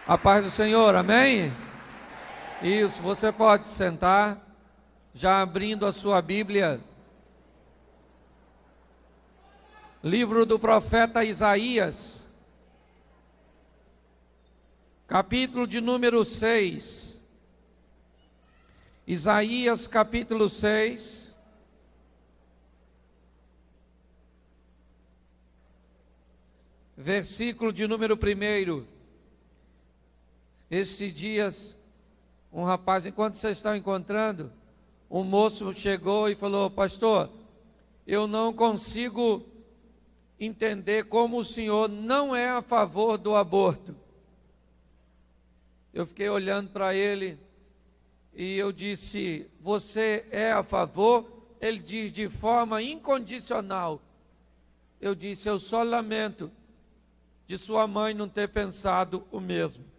A paz do Senhor, amém? Isso, você pode sentar, já abrindo a sua Bíblia. Livro do profeta Isaías, capítulo de número 6. Isaías, capítulo 6. Versículo de número 1. Esses dias, um rapaz, enquanto vocês estão encontrando, um moço chegou e falou: pastor, eu não consigo entender como o senhor não é a favor do aborto. Eu fiquei olhando para ele e eu disse: você é a favor? Ele diz: de forma incondicional. Eu disse: eu só lamento de sua mãe não ter pensado o mesmo.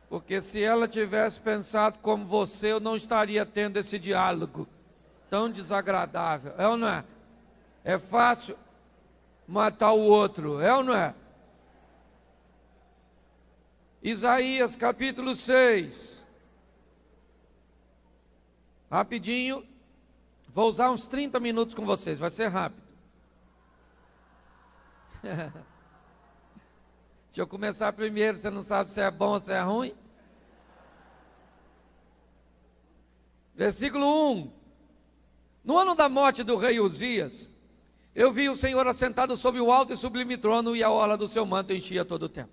Porque se ela tivesse pensado como você, eu não estaria tendo esse diálogo tão desagradável. É ou não é? É fácil matar o outro, é ou não é? Isaías capítulo 6. Rapidinho. Vou usar uns 30 minutos com vocês, vai ser rápido. Deixa eu começar primeiro, você não sabe se é bom ou se é ruim? Versículo 1. No ano da morte do rei Uzias, eu vi o Senhor assentado sobre o alto e sublime trono, e a orla do seu manto enchia todo o templo.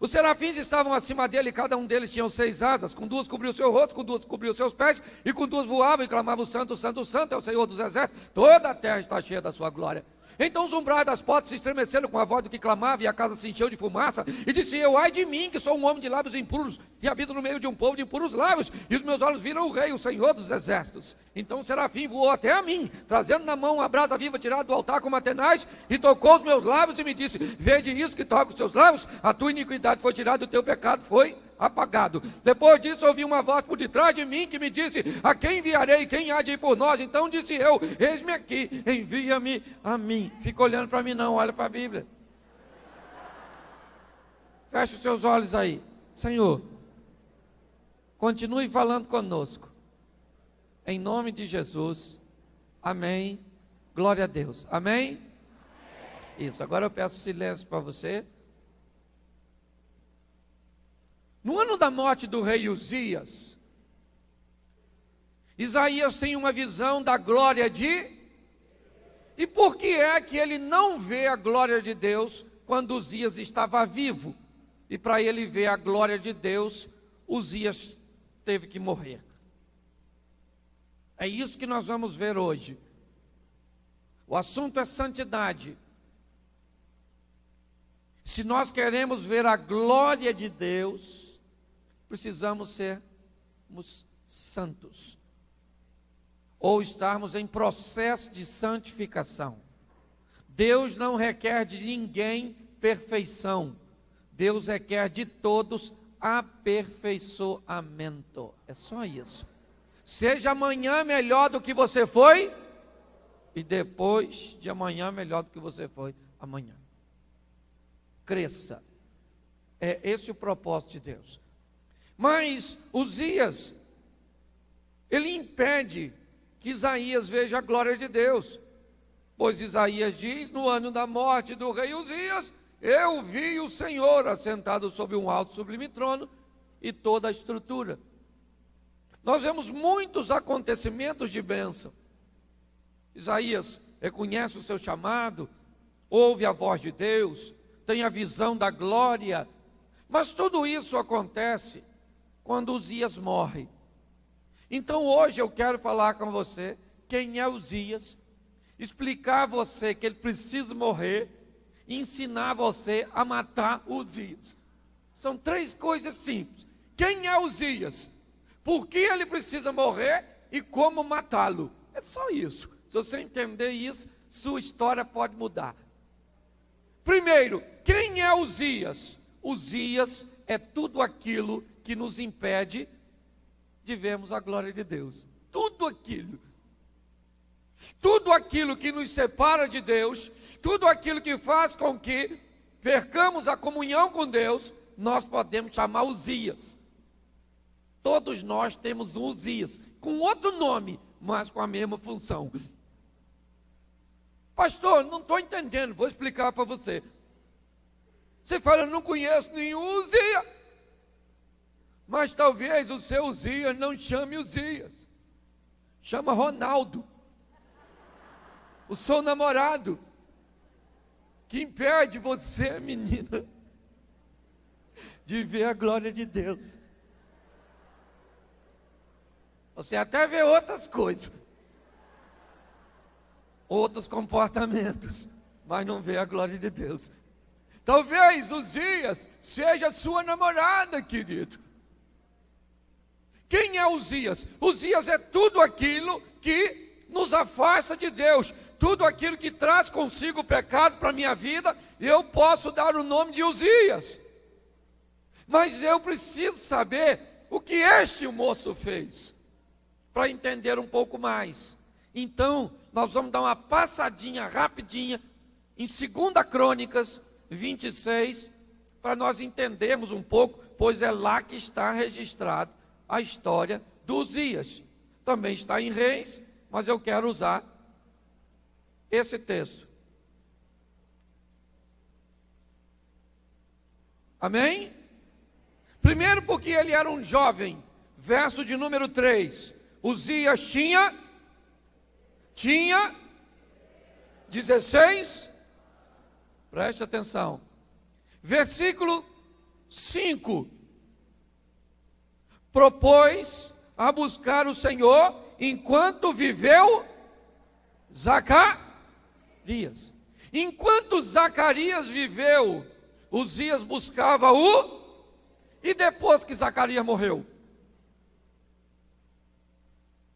Os serafins estavam acima dele, cada um deles tinha 6 asas, com 2 cobriu o seu rosto, com 2 cobriu os seus pés, e com 2 voavam e clamavam: santo, santo, santo é o Senhor dos exércitos, toda a terra está cheia da sua glória. Então os umbrais das portas se estremeceram com a voz do que clamava, e a casa se encheu de fumaça, e disse eu: ai de mim, que sou um homem de lábios impuros, e habito no meio de um povo de impuros lábios, e os meus olhos viram o rei, o Senhor dos exércitos. Então o serafim voou até a mim, trazendo na mão uma brasa viva tirada do altar como atenaz, e tocou os meus lábios e me disse: vede isso que toca os teus lábios, a tua iniquidade foi tirada, o teu pecado foi apagado. Depois disso ouvi uma voz por detrás de mim que me disse: a quem enviarei? Quem há de ir por nós? Então disse eu: eis-me aqui, envia-me a mim. Fica olhando para mim não, olha para a Bíblia. Feche os seus olhos aí. Senhor, continue falando conosco, em nome de Jesus, amém, glória a Deus, amém? Isso, agora eu peço silêncio para você. No ano da morte do rei Uzias, Isaías tem uma visão da glória de... E por que é que ele não vê a glória de Deus quando Uzias estava vivo? E para ele ver a glória de Deus, Uzias teve que morrer. É isso que nós vamos ver hoje. O assunto é santidade. Se nós queremos ver a glória de Deus, precisamos sermos santos, ou estarmos em processo de santificação. Deus não requer de ninguém perfeição, Deus requer de todos aperfeiçoamento. É só isso. Seja amanhã melhor do que você foi, e depois de amanhã melhor do que você foi amanhã. Cresça. É esse o propósito de Deus. Mas Uzias, ele impede que Isaías veja a glória de Deus. Pois Isaías diz: no ano da morte do rei Uzias, eu vi o Senhor assentado sobre um alto sublime trono e toda a estrutura. Nós vemos muitos acontecimentos de bênção. Isaías reconhece o seu chamado, ouve a voz de Deus, tem a visão da glória. Mas tudo isso acontece quando Uzias morre. Então hoje eu quero falar com você quem é Uzias, explicar a você que ele precisa morrer, e ensinar você a matar Uzias. São 3 coisas simples. Quem é Uzias? Por que ele precisa morrer e como matá-lo? É só isso. Se você entender isso, sua história pode mudar. Primeiro, quem é Uzias? Uzias é tudo aquilo que nos impede de vermos a glória de Deus. Tudo aquilo que nos separa de Deus, tudo aquilo que faz com que percamos a comunhão com Deus, nós podemos chamar Uzias. Todos nós temos um Uzias, com outro nome, mas com a mesma função. Pastor, não estou entendendo, vou explicar para você. Você fala, não conheço nenhum Uzias. Mas talvez o seu Uzias não chame Uzias. Chama Ronaldo. O seu namorado. Que impede você, menina, de ver a glória de Deus. Você até vê outras coisas. Outros comportamentos. Mas não vê a glória de Deus. Talvez Uzias seja sua namorada, querido. Quem é Uzias? Uzias é tudo aquilo que nos afasta de Deus. Tudo aquilo que traz consigo o pecado para a minha vida, eu posso dar o nome de Uzias. Mas eu preciso saber o que este moço fez, para entender um pouco mais. Então, nós vamos dar uma passadinha rapidinha em 2 Crônicas 26, para nós entendermos um pouco, pois é lá que está registrado a história do Uzias. Também está em Reis, mas eu quero usar esse texto. Amém? Primeiro porque ele era um jovem. Verso de número 3. Uzias tinha 16. Preste atenção. Versículo 5. Propôs a buscar o Senhor enquanto viveu Zacarias. Enquanto Zacarias viveu, Uzias buscava o... E depois que Zacarias morreu,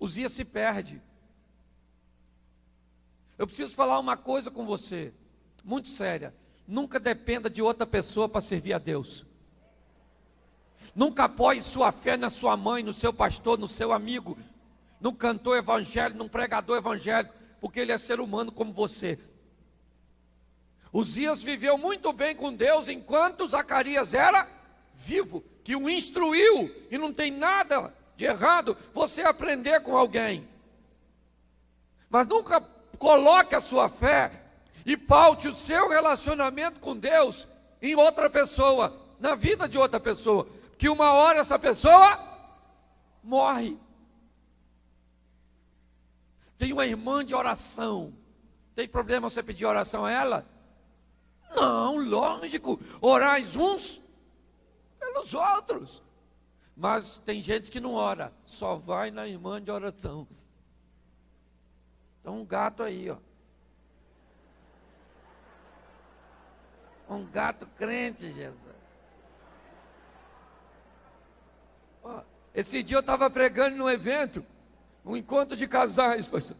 Uzias se perde. Eu preciso falar uma coisa com você, muito séria. Nunca dependa de outra pessoa para servir a Deus. Nunca apoie sua fé na sua mãe, no seu pastor, no seu amigo, num cantor evangélico, num pregador evangélico, porque ele é ser humano como você. Uzias viveu muito bem com Deus enquanto Zacarias era vivo, que o instruiu, e não tem nada de errado você aprender com alguém. Mas nunca coloque a sua fé e paute o seu relacionamento com Deus em outra pessoa, na vida de outra pessoa, que uma hora essa pessoa morre. Tem uma irmã de oração, tem problema você pedir oração a ela? Não, lógico, orais uns pelos outros. Mas tem gente que não ora, só vai na irmã de oração. Então um gato aí, ó. Um gato crente, Jesus. Ó, esse dia eu estava pregando num evento, um encontro de casais, pastor.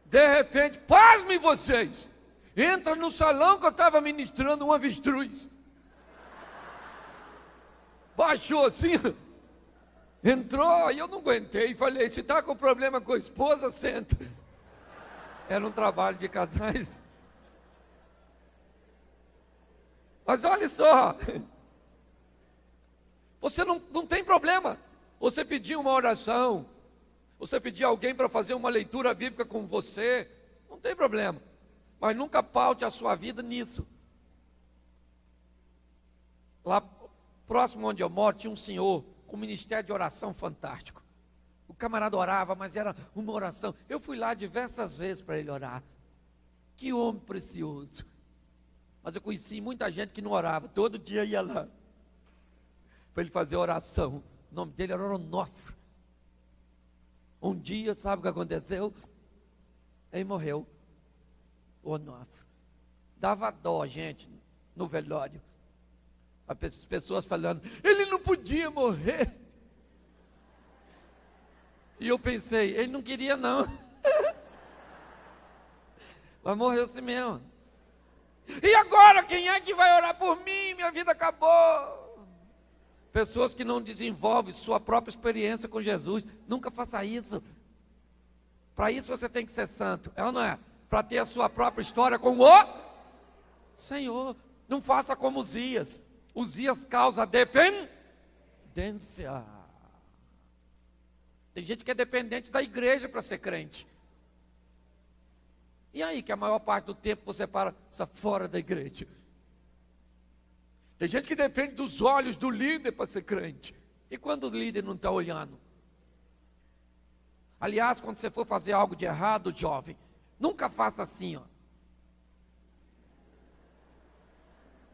De repente, pasmem vocês, entra no salão que eu estava ministrando um avestruz. Baixou assim, entrou, e eu não aguentei, falei, se está com problema com a esposa, senta. Era um trabalho de casais. Mas olha só, você não tem problema, você pedir uma oração, você pedir alguém para fazer uma leitura bíblica com você, não tem problema, mas nunca paute a sua vida nisso. Lá próximo onde eu moro, tinha um senhor com um ministério de oração fantástico. O camarada orava, mas era uma oração. Eu fui lá diversas vezes para ele orar. Que homem precioso. Mas eu conheci muita gente que não orava. Todo dia ia lá para ele fazer oração. O nome dele era Onofre. Um dia, sabe o que aconteceu? Ele morreu. Onofre. Dava dó, gente, no velório. As pessoas falando, ele não podia morrer. E eu pensei, ele não queria não. Mas morreu assim mesmo. E agora, quem é que vai orar por mim? Minha vida acabou. Pessoas que não desenvolvem sua própria experiência com Jesus, nunca faça isso. Para isso você tem que ser santo, é ou não é? Para ter a sua própria história com o Senhor. Não faça como Uzias. Uzias causa dependência. Tem gente que é dependente da igreja para ser crente. E aí, que a maior parte do tempo você passa fora da igreja. Tem gente que depende dos olhos do líder para ser crente. E quando o líder não está olhando? Aliás, quando você for fazer algo de errado, jovem, nunca faça assim, ó.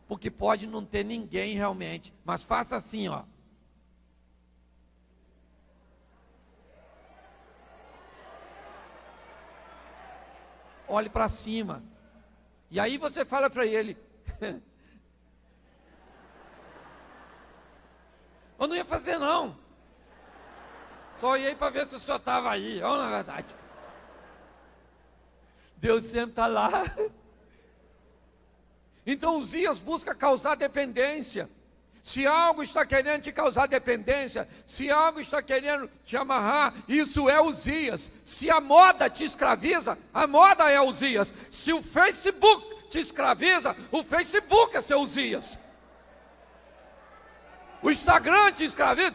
Porque pode não ter ninguém realmente, mas faça assim, ó. Olhe para cima. E aí você fala para ele: eu não ia fazer não. Só olhei para ver se o senhor estava aí. Olha, na verdade. Deus sempre está lá. Então Uzias busca causar dependência. Se algo está querendo te causar dependência, se algo está querendo te amarrar, isso é Uzias. Se a moda te escraviza, a moda é Uzias. Se o Facebook te escraviza, o Facebook é seu Uzias. O Instagram te escraviza.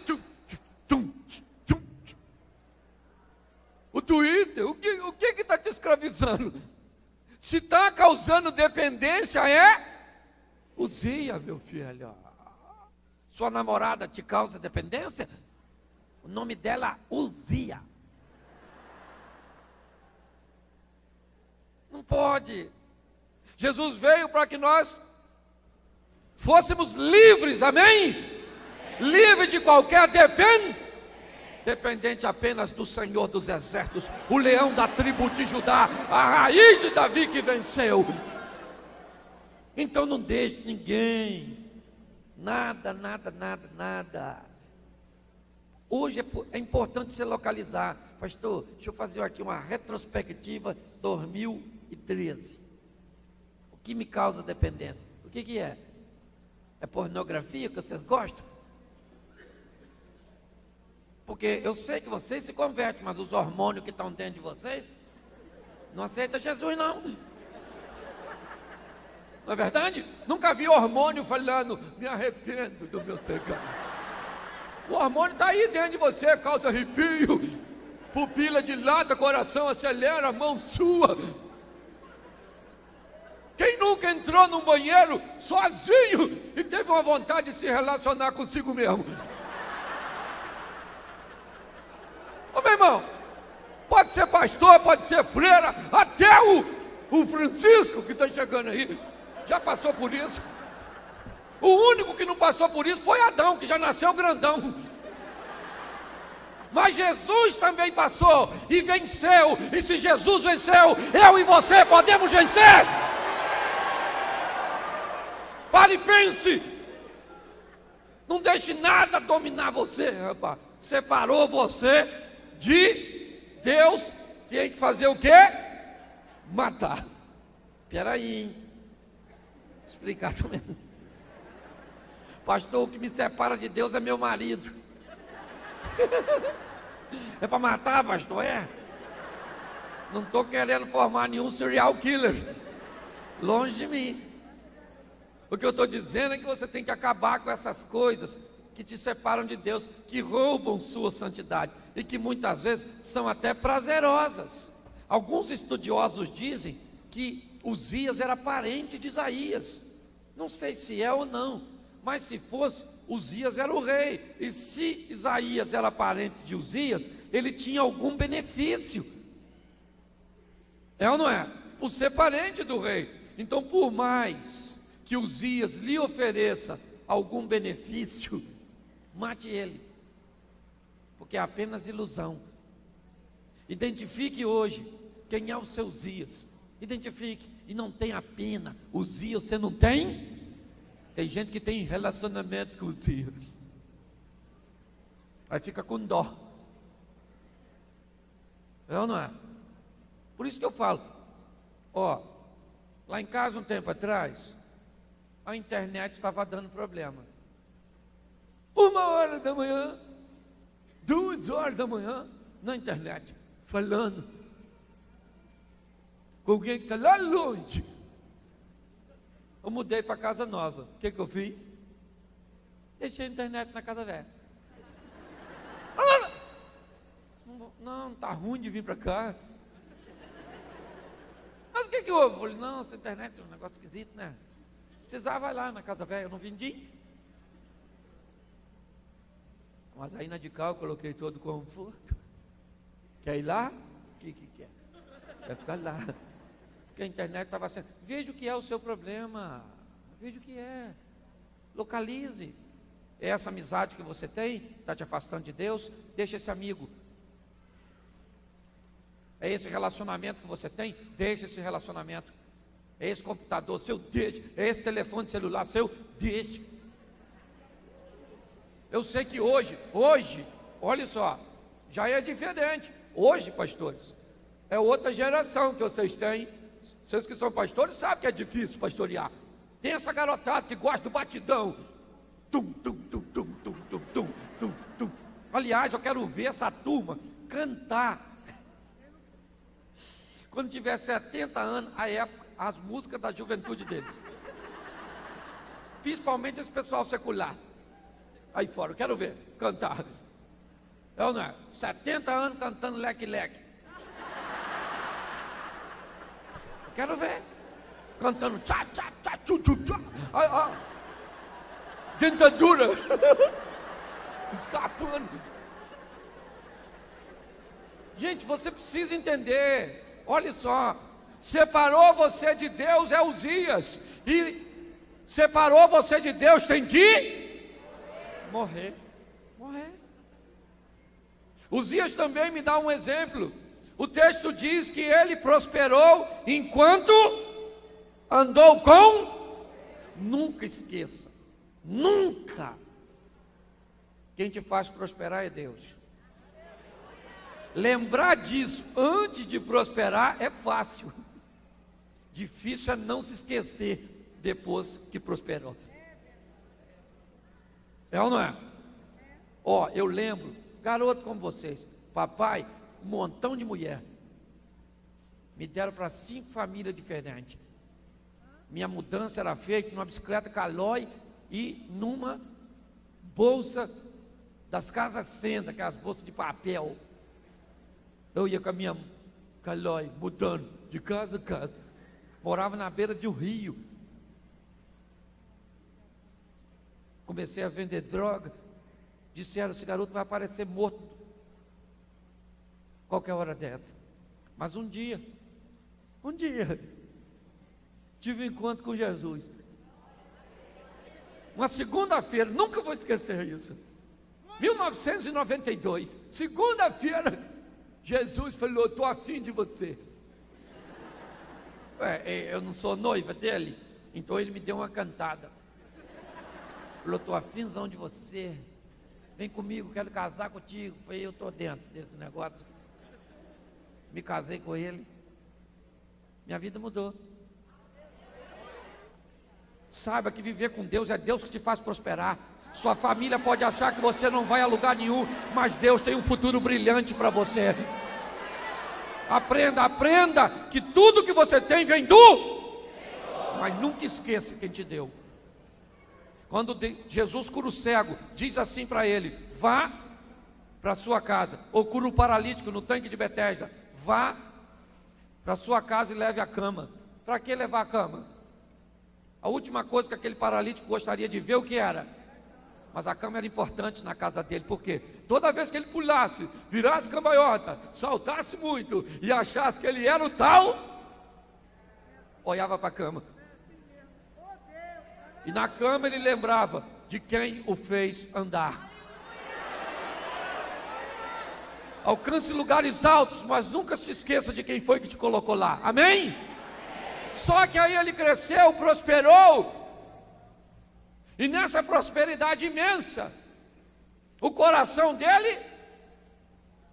O Twitter, o que está te escravizando? Se está causando dependência, é Uzias, meu filho. Sua namorada te causa dependência? O nome dela é Uzia. Não pode. Jesus veio para que nós fôssemos livres, amém? Livre de qualquer dependente apenas do Senhor dos Exércitos, o leão da tribo de Judá, a raiz de Davi que venceu. Então não deixe ninguém. Nada. Hoje é importante se localizar. Pastor, deixa eu fazer aqui uma retrospectiva 2013. O que me causa dependência? O que é? É pornografia que vocês gostam? Porque eu sei que vocês se convertem, mas os hormônios que estão dentro de vocês não aceitam Jesus não. Não é verdade? Nunca vi hormônio falando, me arrependo dos meus pecados. O hormônio está aí dentro de você, causa arrepio, pupila dilata, coração acelera, a mão sua. Quem nunca entrou num banheiro sozinho e teve uma vontade de se relacionar consigo mesmo? Ô meu irmão, pode ser pastor, pode ser freira, até o Francisco que está chegando aí, já passou por isso. O único que não passou por isso foi Adão, que já nasceu grandão. Mas Jesus também passou e venceu. E se Jesus venceu, eu e você podemos vencer. Pare e pense. Não deixe nada dominar você, rapaz. Separou você de Deus. Tem que fazer o quê? Matar. Peraí, hein? Explicar também. Pastor, o que me separa de Deus é meu marido. É para matar, pastor? É? Não estou querendo formar nenhum serial killer. Longe de mim. O que eu estou dizendo é que você tem que acabar com essas coisas que te separam de Deus, que roubam sua santidade e que muitas vezes são até prazerosas. Alguns estudiosos dizem que Uzias era parente de Isaías. Não sei se é ou não, mas se fosse, Uzias era o rei. E se Isaías era parente de Uzias, ele tinha algum benefício. É ou não é? Por ser parente do rei. Então, por mais que Uzias lhe ofereça algum benefício, mate ele, porque é apenas ilusão. Identifique hoje quem é o seu Uzias. Identifique e não tenha pena. Uzias você não tem? Tem gente que tem relacionamento com Uzias, aí fica com dó. É ou não é? Por isso que eu falo, ó, lá em casa um tempo atrás, a internet estava dando problema. 1h da manhã, 2h da manhã, na internet, falando com alguém que está lá longe. Eu mudei para casa nova. O que eu fiz? Deixei a internet na casa velha. Não, tá ruim de vir para cá. Mas o que houve? Eu falei, não, essa internet é um negócio esquisito, né? Precisava, vai lá na casa velha, eu não vendi. Mas aí na de cá eu coloquei todo o conforto. Quer ir lá? O que quer? Quer ficar lá. Porque a internet estava sendo... Veja o que é o seu problema. Veja o que é. Localize. É essa amizade que você tem, que está te afastando de Deus, deixa esse amigo. É esse relacionamento que você tem, deixa esse relacionamento. É esse computador seu, deixa. É esse telefone celular seu, deixa. Eu sei que hoje, olha só, já é diferente. Hoje, pastores, é outra geração que vocês têm. Vocês que são pastores sabem que é difícil pastorear. Tem essa garotada que gosta do batidão. Tum, tum, tum, tum, tum, tum, tum, tum, tum. Aliás, eu quero ver essa turma cantar. Quando tiver 70 anos, a época, as músicas da juventude deles. Principalmente esse pessoal secular. Aí fora, eu quero ver cantar. É ou não é? 70 anos cantando leque-leque. Eu quero ver. Cantando tchá, tchá, tchá, tchu, tchu, tchá. Dentadura. Escapando. Gente, você precisa entender. Olha só. Separou você de Deus é Uzias. E separou você de Deus tem que morrer. Uzias também me dá um exemplo. O texto diz que ele prosperou enquanto andou com... Nunca esqueça, nunca. Quem te faz prosperar é Deus. Lembrar disso antes de prosperar é fácil. Difícil é não se esquecer depois que prosperou. É ou não é? Ó, eu lembro, garoto como vocês, papai, um montão de mulher. Me deram para 5 famílias diferentes. Minha mudança era feita numa bicicleta Calói e numa bolsa das casas Senda, aquelas bolsas de papel. Eu ia com a minha Calói, mudando de casa a casa. Morava na beira de um rio. Comecei a vender droga. Disseram, esse garoto vai aparecer morto qualquer hora dessa. Mas um dia, tive um encontro com Jesus. Uma segunda-feira, nunca vou esquecer isso. 1992, segunda-feira, Jesus falou, estou afim de você. Eu não sou noiva dele, então ele me deu uma cantada. Falou, estou afinzão de você. Vem comigo, quero casar contigo. Falei, eu estou dentro desse negócio. Me casei com ele. Minha vida mudou. Saiba que viver com Deus é Deus que te faz prosperar. Sua família pode achar que você não vai a lugar nenhum, mas Deus tem um futuro brilhante para você. Aprenda que tudo que você tem vem do... Mas nunca esqueça quem te deu. Quando Jesus cura o cego, diz assim para ele, vá para sua casa. Ou cura o paralítico no tanque de Betesda, vá para sua casa e leve a cama. Para que levar a cama? A última coisa que aquele paralítico gostaria de ver, o que era? Mas a cama era importante na casa dele, por quê? Toda vez que ele pulasse, virasse cambalhota, saltasse muito e achasse que ele era o tal, olhava para a cama. E na cama ele lembrava de quem o fez andar. Alcance lugares altos, mas nunca se esqueça de quem foi que te colocou lá. Amém? Só que aí ele cresceu, prosperou. E nessa prosperidade imensa, o coração dele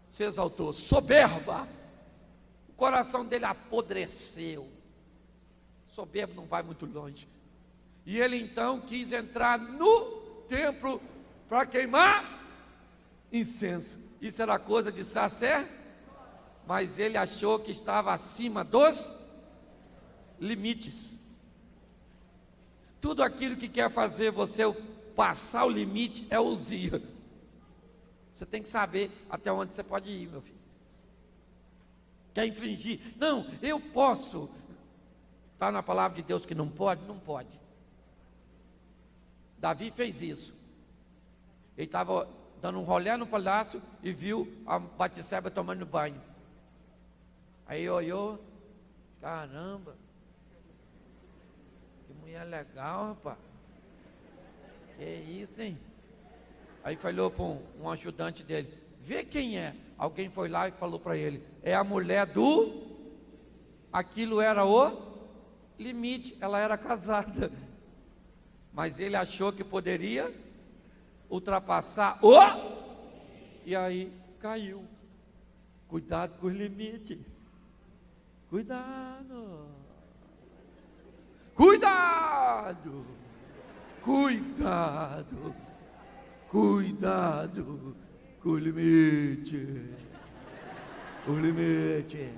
se exaltou, soberba. O coração dele apodreceu. Soberbo não vai muito longe. E ele então quis entrar no templo para queimar incenso. Isso era coisa de sacer, mas ele achou que estava acima dos limites. Tudo aquilo que quer fazer você passar o limite é Uzias. Você tem que saber até onde você pode ir, meu filho. Quer infringir? Não, eu posso. Está na palavra de Deus que não pode? Não pode. Davi fez isso. Ele estava dando um rolê no palácio e viu a Batseba tomando banho. Aí olhou, caramba, que mulher legal, rapaz. Que isso, hein? Aí falou para um ajudante dele, vê quem é. Alguém foi lá e falou para ele, é a mulher do... Aquilo era o limite, ela era casada. Mas ele achou que poderia ultrapassar o... E aí caiu. Cuidado com os limites. Cuidado. Cuidado. Cuidado. Cuidado com o limite. O limite.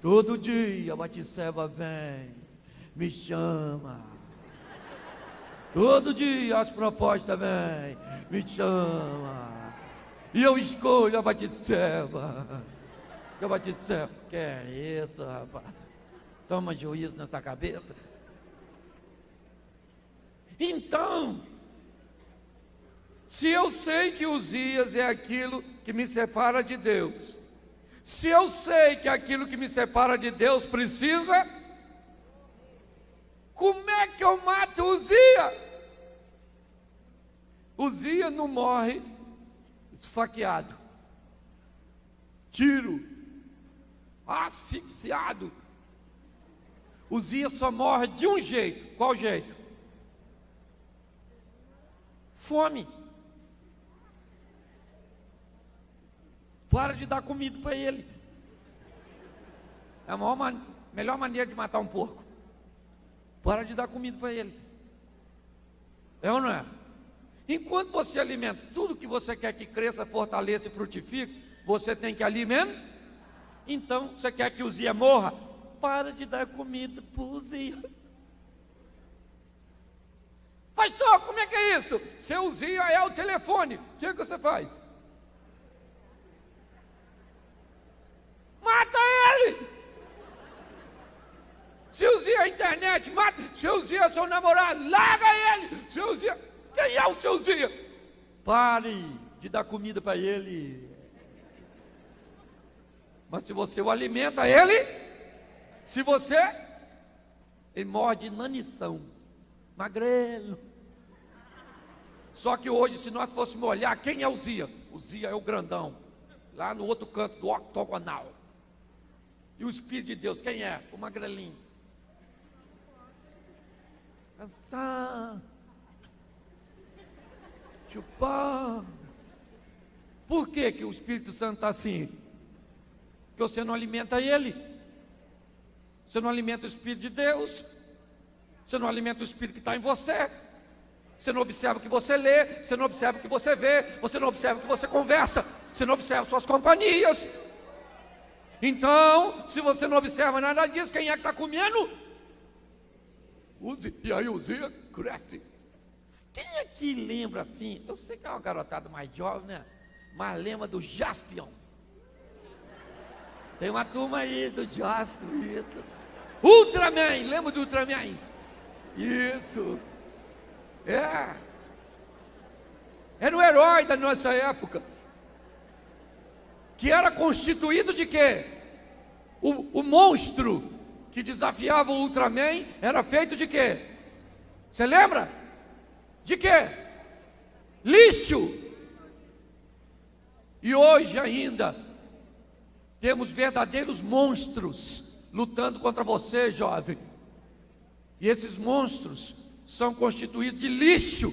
Todo dia a Batseba vem, me chama. Todo dia as propostas vêm, me chama. E eu escolho a Batseba. A Batseba, que é isso, rapaz? Toma juízo nessa cabeça. Então, se eu sei que Uzias é aquilo que me separa de Deus, se eu sei que aquilo que me separa de Deus precisa, como é que eu mato Uzias? Uzias não morre esfaqueado, tiro, asfixiado. Uzias só morre de um jeito. Qual jeito? Fome. Para de dar comida para ele. É a melhor maneira de matar um porco. Para de dar comida para ele. É ou não é? Enquanto você alimenta tudo que você quer que cresça, fortaleça e frutifique, você tem que alimentar. Então, você quer que Uzias morra? Para de dar comida para Uzias. Pastor, como é que é isso? Seu Uzias é o telefone. O que você faz? Mata ele! Se Uzias é a internet, mata. Se Uzias é seu namorado, larga ele! Se Uzias... Quem é o seu Uzias? Pare de dar comida para ele. Mas se você o alimenta, ele morre de inanição, magrelo. Só que hoje, se nós fôssemos olhar, quem é Uzias? Uzias é o grandão, lá no outro canto do octogonal. E o Espírito de Deus, quem é? O magrelinho. Cansado. Chupar. Por que que o Espírito Santo está assim? Porque você não alimenta ele. Você não alimenta o Espírito de Deus. Você não alimenta o Espírito que está em você. Você não observa o que você lê. Você não observa o que você vê. Você não observa o que você conversa. Você não observa suas companhias. Então, se você não observa nada disso, quem é que está comendo? E aí Uzias cresce. Quem é que lembra assim? Eu sei que é uma garotada mais jovem, né? Mas lembra do Jaspion. Tem uma turma aí do Jaspion, isso. Ultraman, lembra do Ultraman? Isso. Era o herói da nossa época. Que era constituído de quê? O monstro que desafiava o Ultraman era feito de quê? Você lembra? De quê? Lixo. E hoje ainda temos verdadeiros monstros lutando contra você, jovem. E esses monstros são constituídos de lixo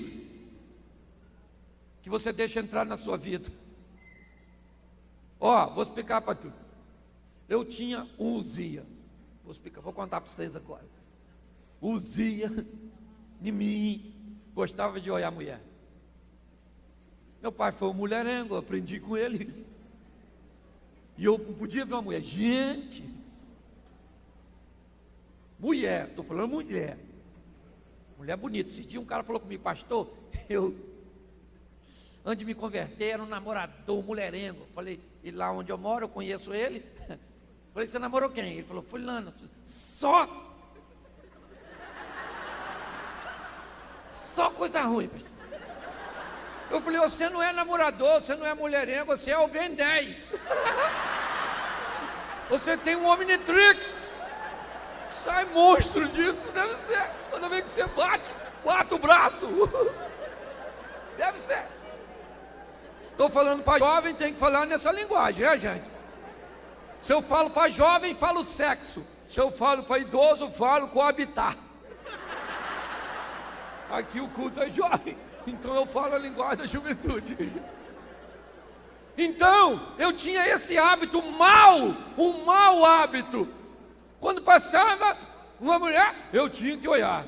que você deixa entrar na sua vida. Vou explicar para tu. Eu tinha um Uzias. Vou contar para vocês agora. Uzias, de mim, gostava de olhar a mulher. Meu pai foi um mulherengo, eu aprendi com ele. E eu não podia ver uma mulher. Gente, mulher, estou falando mulher. Mulher bonita. Esse dia um cara falou comigo: pastor, eu, antes de me converter, era um namorador, mulherengo. Falei: e lá onde eu moro, eu conheço ele. Falei: você namorou quem? Ele falou: fulano. Só coisa ruim, pastor. Eu falei: você não é namorador, você não é mulherengo, você é o Ben 10. Você tem um Omnitrix. Sai monstro disso, deve ser. Toda vez que você bate o braço. Deve ser. Estou falando para jovem, tem que falar nessa linguagem, gente? Se eu falo para jovem, falo sexo. Se eu falo para idoso, falo coabitar. Aqui o culto é jovem, então eu falo a linguagem da juventude. Então, eu tinha esse hábito um mau hábito. Quando passava uma mulher, eu tinha que olhar.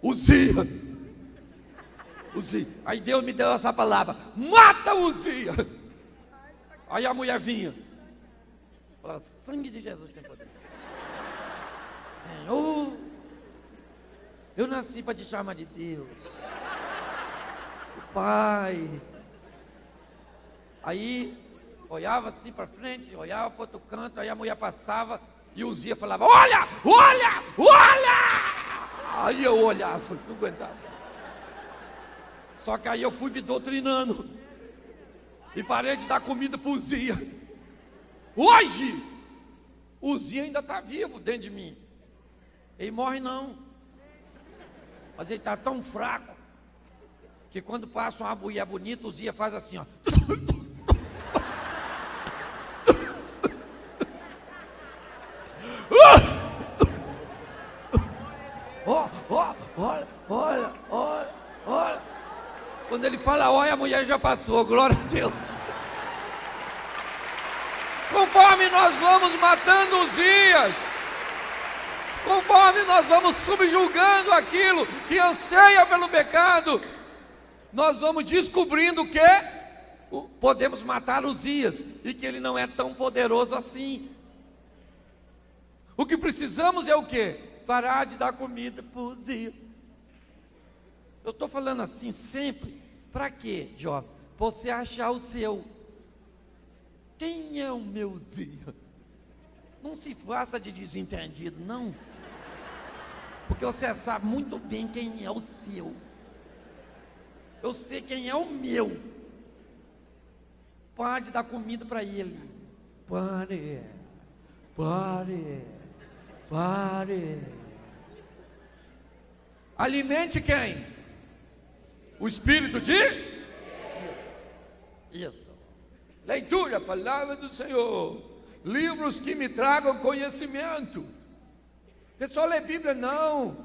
Uzia. Aí Deus me deu essa palavra: mata Uzia. Aí a mulher vinha. Falava: sangue de Jesus tem poder. Senhor, eu nasci para te chamar de Deus, Pai. Aí olhava assim para frente, olhava para outro canto, aí a mulher passava e Uzia falava: olha! Aí eu olhava, não aguentava. Só que aí eu fui me doutrinando e parei de dar comida para Uzia. Hoje, Uzia ainda está vivo dentro de mim. Ele morre não, mas ele está tão fraco que quando passa uma mulher bonita, Uzia faz assim, ó. Olha. Quando ele fala olha, a mulher já passou, glória a Deus. Conforme nós vamos matando Uzias, conforme nós vamos subjugando aquilo que anseia pelo pecado, nós vamos descobrindo que podemos matar Uzias e que ele não é tão poderoso assim. O que precisamos é o quê? Parar de dar comida para Uzias. Eu estou falando assim sempre, para quê, jovem? Para você achar o seu. Quem é o meu Uzias? Não se faça de desentendido, não. Porque você sabe muito bem quem é o seu. Eu sei quem é o meu. Pare de dar comida para ele. Pare. Alimente quem? O Espírito de? Isso. Leitura, a palavra do Senhor. Livros que me tragam conhecimento. É só ler Bíblia, não.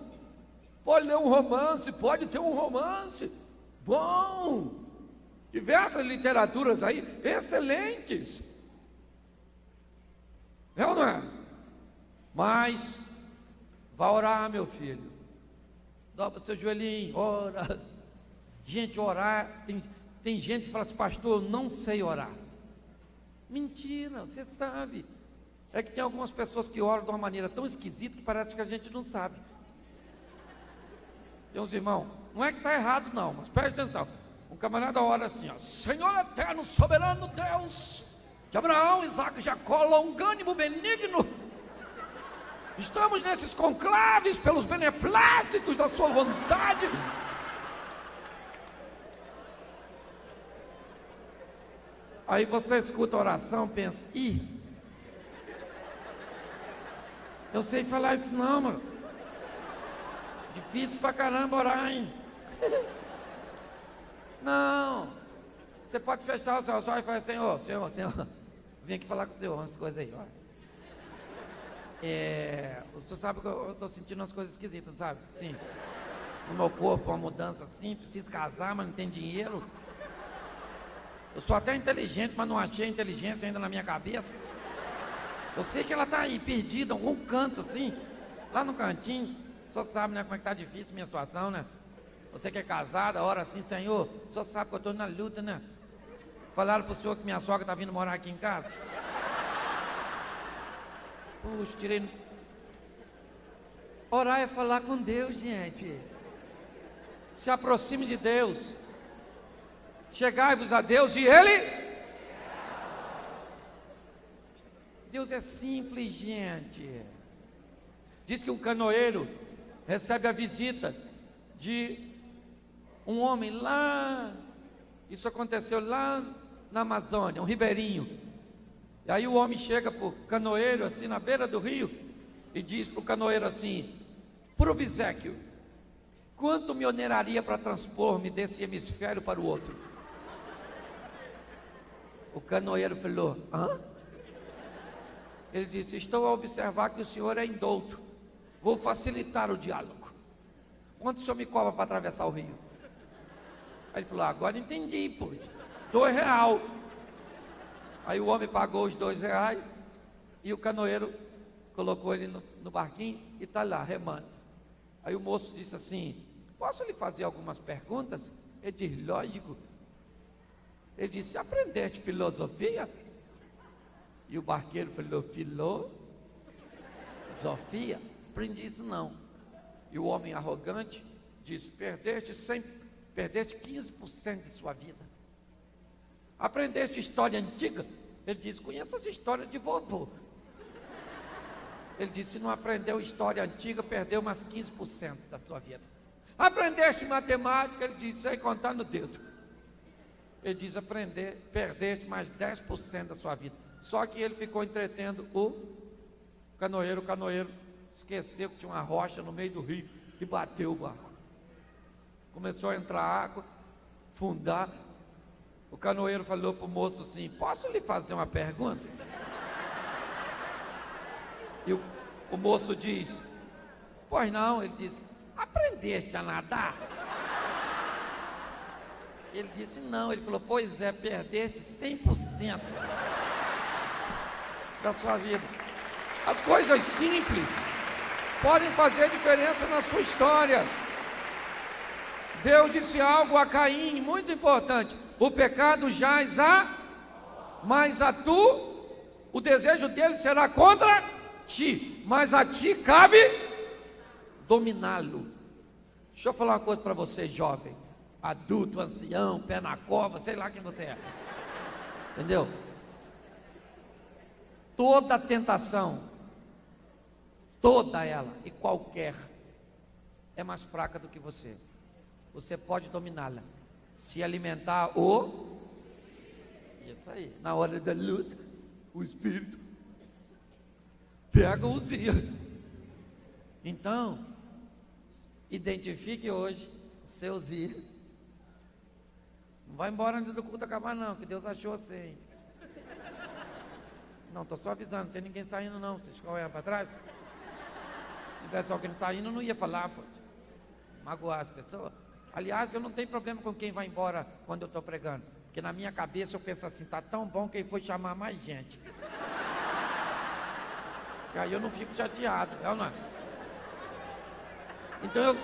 Pode ler um romance, pode ter um romance. Bom. Diversas literaturas aí, excelentes. É ou não é? Mas, vá orar, meu filho. Dobra seu joelhinho, ora. Gente, orar, tem gente que fala assim: pastor, eu não sei orar. Mentira, você sabe. É que tem algumas pessoas que oram de uma maneira tão esquisita que parece que a gente não sabe. Tem uns irmãos, não é que está errado não, mas preste atenção. Um camarada ora assim, ó: Senhor eterno, soberano Deus, de Abraão, Isaac, Jacó, longânimo, benigno, estamos nesses conclaves pelos beneplácitos da sua vontade. Aí você escuta a oração, pensa: eu sei falar isso não, mano. Difícil pra caramba orar, hein? Não. Você pode fechar os seus olhos e falar: Senhor, vim aqui falar com o Senhor umas coisas aí, ó. O senhor sabe que eu estou sentindo umas coisas esquisitas, sabe? Sim. No meu corpo, uma mudança assim, preciso casar, mas não tem dinheiro. Eu sou até inteligente, mas não achei inteligência ainda na minha cabeça. Eu sei que ela está aí, perdida, em algum canto assim, lá no cantinho. O senhor sabe, né, como é que está difícil a minha situação, né? Você que é casada, ora assim: Senhor, o senhor sabe que eu estou na luta, né? Falaram para o senhor que minha sogra está vindo morar aqui em casa. Puxa, tirei. Orar é falar com Deus, gente. Se aproxime de Deus. Chegai-vos a Deus e Ele... Deus é simples, gente. Diz que um canoeiro recebe a visita de um homem lá. Isso aconteceu lá na Amazônia, um ribeirinho. E aí o homem chega para o canoeiro, assim, na beira do rio, e diz para o canoeiro assim: por obséquio, quanto me oneraria para transpor-me desse hemisfério para o outro? O canoeiro falou: hã? Ele disse: estou a observar que o senhor é indouto, vou facilitar o diálogo. Quanto o senhor me cobra para atravessar o rio? Aí ele falou: agora entendi, pô, R$2. Aí o homem pagou os R$2 e o canoeiro colocou ele no barquinho e está lá remando. Aí o moço disse assim: posso lhe fazer algumas perguntas? Ele disse: lógico. Ele disse: aprendeste filosofia? E o barqueiro falou: filosofia? Aprendi isso não. E o homem arrogante disse: perdeste 15% de sua vida. Aprendeste história antiga? Ele disse: conheço as histórias de vovô. Ele disse: se não aprendeu história antiga, perdeu mais 15% da sua vida. Aprendeste matemática? Ele disse: sei contar no dedo. Ele diz: perdeste mais 10% da sua vida. Só que ele ficou entretendo o canoeiro. O canoeiro esqueceu que tinha uma rocha no meio do rio e bateu o barco. Começou a entrar água, fundar. O canoeiro falou para o moço assim: posso lhe fazer uma pergunta? E o moço diz: pois não. Ele disse: aprendeste a nadar? Ele disse: não. Ele falou: pois é, perdeste 100% da sua vida. As coisas simples podem fazer diferença na sua história. Deus disse algo a Caim muito importante: o pecado jaz mas a tu, o desejo dele será contra ti, mas a ti cabe dominá-lo. Deixa eu falar uma coisa para você, jovem, adulto, ancião, pé na cova, sei lá quem você é, entendeu? Toda tentação, toda ela e qualquer, é mais fraca do que você. Você pode dominá-la, se alimentar isso aí, na hora da luta, o espírito pega o Uzia. Então, identifique hoje seu Uzia. Não vai embora antes do culto acabar não, que Deus achou você, hein? Não, estou só avisando, não tem ninguém saindo não. Vocês correm para trás? Se tivesse alguém saindo, não ia falar, pô, magoar as pessoas. Aliás, eu não tenho problema com quem vai embora quando eu estou pregando, porque na minha cabeça eu penso assim: está tão bom que ele foi chamar mais gente. E aí eu não fico chateado, é ou não é? Então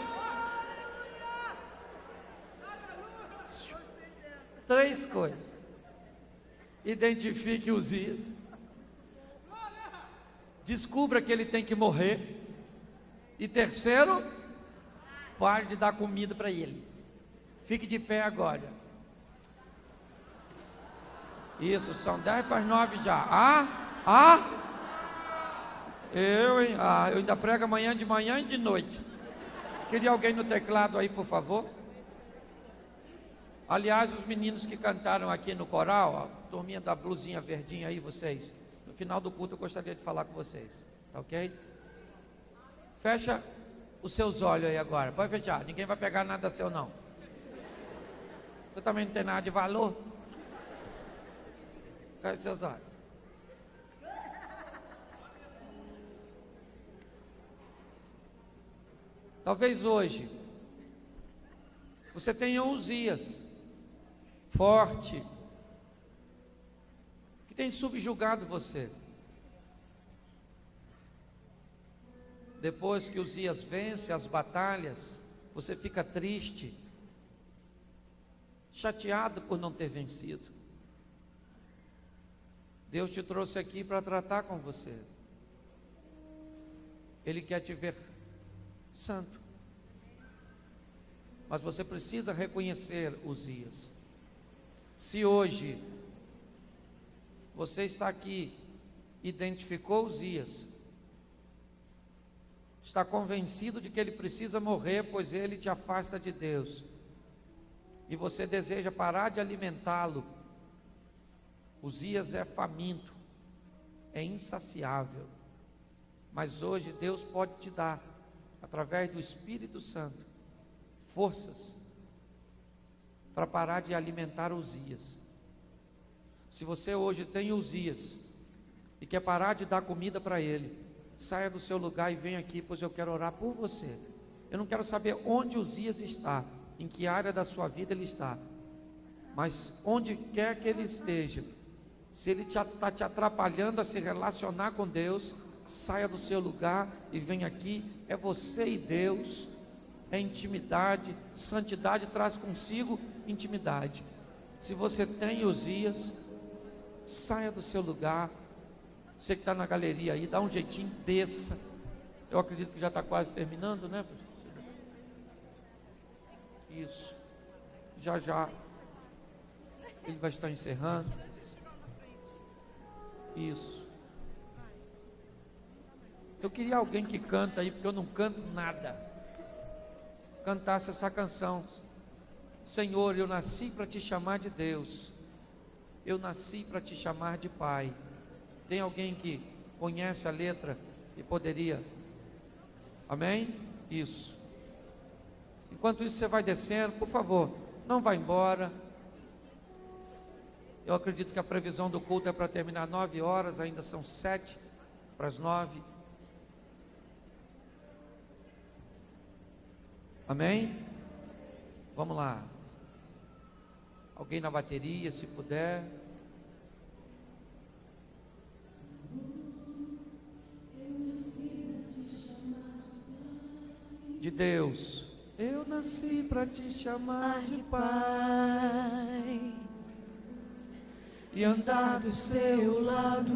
três coisas: identifique os dias, descubra que ele tem que morrer, e terceiro, pare de dar comida para ele. Fique de pé agora. Isso, são 8:50 já. Eu ainda prego amanhã de manhã e de noite. Queria alguém no teclado aí, por favor? Aliás, os meninos que cantaram aqui no coral, a turminha da blusinha verdinha aí, vocês, no final do culto eu gostaria de falar com vocês, tá ok? Fecha os seus olhos aí agora, pode fechar, ninguém vai pegar nada seu não. Você também não tem nada de valor? Fecha seus olhos. Talvez hoje você tenha Uzias forte, que tem subjugado você. Depois que Uzias vence as batalhas, você fica triste, chateado por não ter vencido. Deus te trouxe aqui para tratar com você. Ele quer te ver santo. Mas você precisa reconhecer Uzias. Se hoje você está aqui, identificou Uzias, está convencido de que ele precisa morrer, pois ele te afasta de Deus, e você deseja parar de alimentá-lo, Uzias é faminto, é insaciável, mas hoje Deus pode te dar, através do Espírito Santo, forças para parar de alimentar Uzias. Se você hoje tem Uzias e quer parar de dar comida para ele, saia do seu lugar e venha aqui, pois eu quero orar por você. Eu não quero saber onde Uzias está, em que área da sua vida ele está, mas onde quer que ele esteja, se ele está te atrapalhando a se relacionar com Deus, saia do seu lugar e venha aqui. É você e Deus, é intimidade. Santidade traz consigo intimidade. Se você tem Uzias, saia do seu lugar. Você que está na galeria aí, dá um jeitinho, desça. Eu acredito que já está quase terminando, né? Isso. Já ele vai estar encerrando. Isso. Eu queria alguém que canta aí, porque eu não canto nada. Cantasse essa canção. Senhor, eu nasci para te chamar de Deus. Eu nasci para te chamar de Pai. Tem alguém que conhece a letra e poderia? Amém? Isso. Enquanto isso você vai descendo, por favor, não vá embora. Eu acredito que a previsão do culto é para terminar 9 horas, ainda são 7 para as 9. Amém? Vamos lá. Alguém na bateria, se puder. De Deus. Eu nasci para te chamar de Pai e andar do seu lado.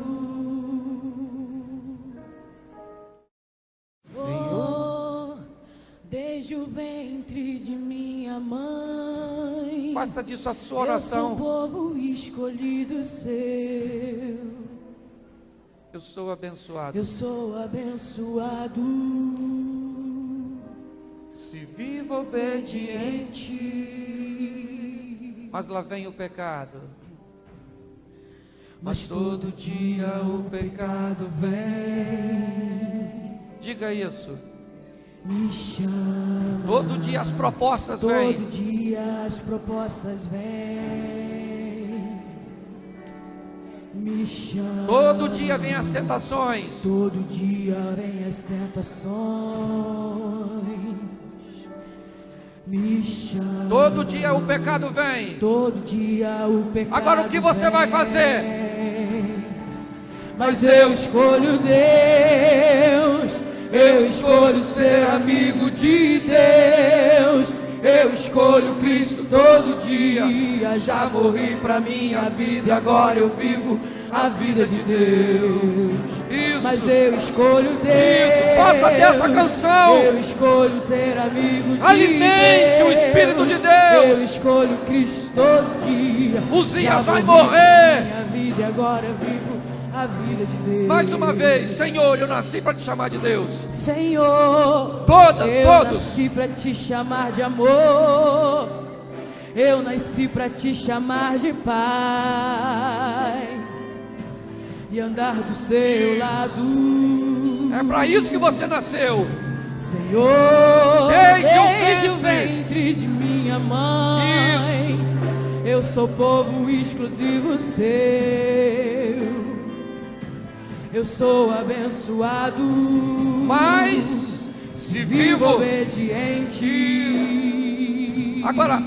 Senhor, desde o ventre de minha mãe, faça disso a sua oração. Eu sou povo escolhido seu. Eu sou abençoado. Eu sou abençoado. Se vivo obediente, mas lá vem o pecado. Mas todo dia o pecado vem. Diga isso. Me chama. Todo dia as propostas vêm. Todo dia as propostas vêm. Me chama. Todo dia vem as tentações. Todo dia vem as tentações. Me chama. Todo dia o pecado vem. Todo dia o pecado. Agora o que você vai fazer? Mas eu escolho Deus. Eu escolho ser amigo de Deus. Eu escolho Cristo todo dia. Já morri pra minha vida e agora eu vivo a vida de Deus. Isso. Mas eu escolho Deus. Isso, faça dessa canção. Eu escolho ser amigo de Alimente Deus. o Espírito de Deus. Eu escolho Cristo todo dia. Uzias vai morrer. Minha vida e agora eu vivo a vida de Deus. Mais uma vez, Senhor, eu nasci para te chamar de Deus. Senhor, eu todos. nasci para te chamar de amor. Eu nasci para te chamar de Pai e andar do seu lado. É para isso que você nasceu. Desde Desde o ventre de minha mãe. Isso. Eu sou povo exclusivo seu. Eu sou abençoado, Mas se vivo obediente. Isso. Agora,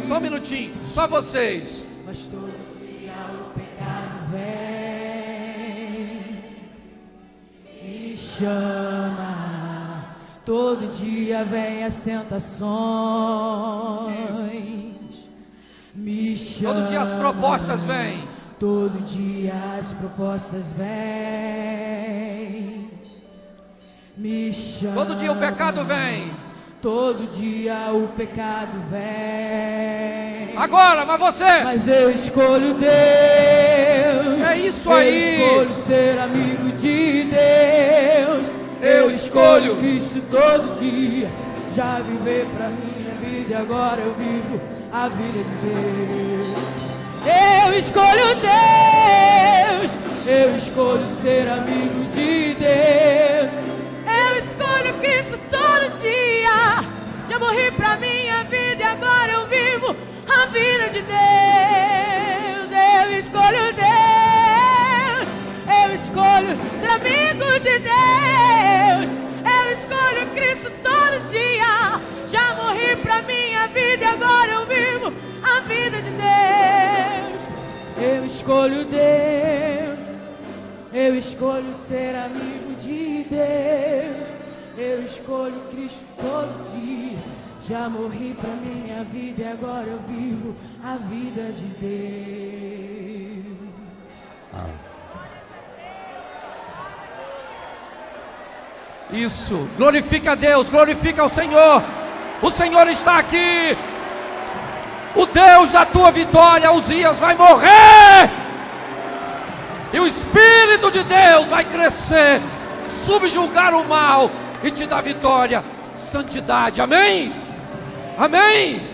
só um minutinho, só vocês. Mas todo dia o pecado vem, me chama. Todo dia vem as tentações, me chama. Todo dia as propostas vêm. Todo dia as propostas vêm, me chama. Todo dia o pecado vem. Todo dia o pecado vem. Agora, mas você. Mas eu escolho Deus. É isso aí. Eu escolho ser amigo de Deus. Eu escolho Cristo todo dia. Já viver pra minha vida e agora eu vivo a vida de Deus. Eu escolho Deus. Eu escolho ser amigo de Deus. Eu escolho Cristo todo dia. Já morri pra minha vida e agora eu vivo a vida de Deus. Eu escolho Deus. Eu escolho ser amigo de Deus. Eu escolho Cristo todo dia. Já morri pra minha vida e agora eu vivo a vida de Deus. Eu escolho Deus. Eu escolho ser amigo de Deus. Eu escolho Cristo todo dia. Já morri pra minha vida e agora eu vivo a vida de Deus. Isso, glorifica a Deus, glorifica o Senhor. O Senhor está aqui. O Deus da tua vitória, Uzias, vai morrer. E o Espírito de Deus vai crescer, subjugar o mal e te dar vitória, santidade. Amém? Amém?